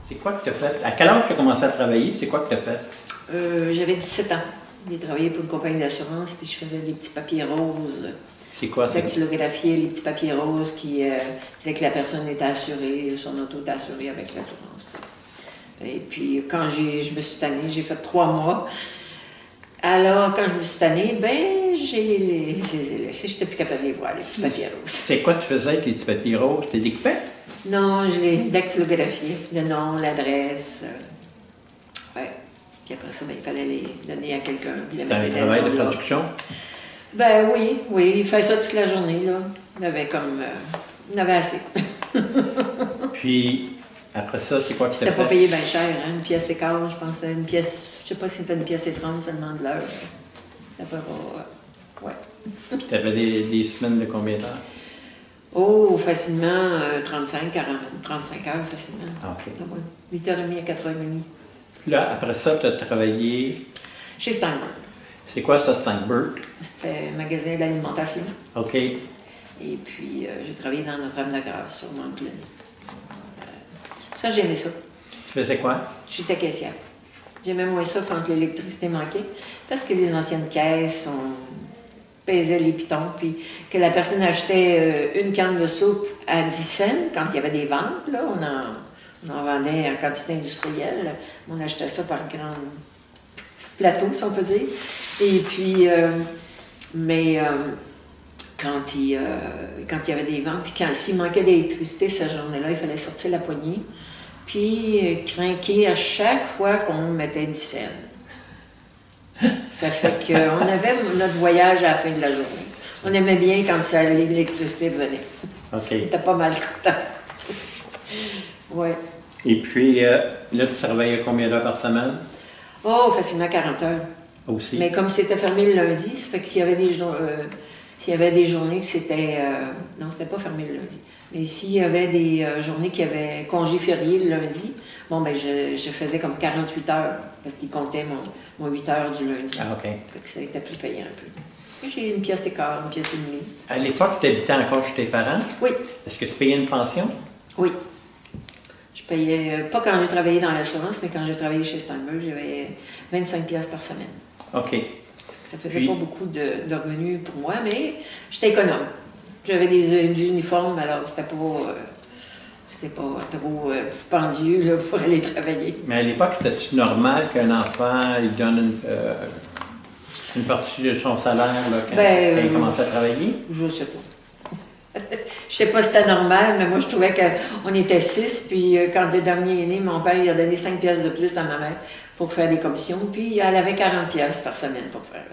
C'est quoi que tu as fait? À quel âge tu as commencé à travailler? C'est quoi que tu as fait? J'avais 17 ans. J'ai travaillé pour une compagnie d'assurance, puis je faisais des petits papiers roses. C'est quoi ça? Dactylographier, les petits papiers roses qui disaient que la personne était assurée, son auto était assurée avec l'assurance. Et puis, quand je me suis tannée, j'ai fait 3 mois. Alors, quand je me suis tannée, ben, je les ai laissés. Je n'étais plus capable de les voir, les petits papiers roses. C'est quoi que tu faisais avec les petits papiers roses? Tu les découpais? Non, je les dactylographiais. Le nom, l'adresse. Ouais. Puis après ça, ben, il fallait les donner à quelqu'un. C'était un travail de production? Ben oui, il fait ça toute la journée, là. Il avait assez. Puis, après ça, c'est quoi que tu as fait? C'était pas payé bien cher, hein? Une pièce et quart, je pense que c'était une pièce, je sais pas si c'était une pièce et 30 seulement de l'heure. Ça peut pas, ouais. Puis tu avais des semaines de combien d'heures? Oh, facilement, 35, 40, 35 heures facilement. Ah, OK. 8h30 à 4h30. Puis là, après ça, tu as travaillé... Chez Steinberg. C'est quoi ça, Steinberg? C'était un magasin d'alimentation. OK. Et puis, j'ai travaillé dans Notre-Dame-de-Grâce, sur Montclair. Ça, j'aimais ça. Tu faisais quoi? J'étais caissière. J'aimais moins ça quand l'électricité manquait, parce que les anciennes caisses, on pesait les pitons, puis que la personne achetait une canne de soupe à 10 cents, quand il y avait des ventes, là, on en vendait en quantité industrielle. On achetait ça par grand plateau, si on peut dire. Et puis, quand il y avait des ventes, puis s'il manquait d'électricité cette journée-là, il fallait sortir la poignée, puis crinquer à chaque fois qu'on mettait 10 cents. Ça fait qu'on avait notre voyage à la fin de la journée. On aimait bien quand l'électricité venait. OK. On était pas mal content. Ouais. Et puis, là, tu travaillais combien d'heures par semaine? Oh, facilement 40 heures. Aussi? Mais comme c'était fermé le lundi, ça fait que s'il y avait des journées que c'était... non, c'était pas fermé le lundi. Mais s'il y avait des journées qui avaient congé férié le lundi, bon, ben je faisais comme 48 heures, parce qu'il comptait mon 8 heures du lundi. Ah, OK. Fait que ça était plus payant un peu. J'ai une pièce et quart, une pièce et demie. À l'époque, tu habitais encore chez tes parents? Oui. Est-ce que tu payais une pension? Oui. Je payais, pas quand j'ai travaillé dans l'assurance, mais quand j'ai travaillé chez Steinberg, j'avais 25 pièces par semaine. OK. Ça faisait pas beaucoup de revenus pour moi, mais j'étais économe. J'avais des uniformes, alors c'était pas trop dispendieux là, pour aller travailler. Mais à l'époque, c'était-tu normal qu'un enfant il donne une partie de son salaire là, quand il commençait à travailler? Je sais pas. Je sais pas si c'était normal, mais moi je trouvais qu'on était 6, puis quand le dernier est né, mon père il a donné 5 pièces de plus à ma mère pour faire des commissions, puis elle avait 40 pièces par semaine pour faire.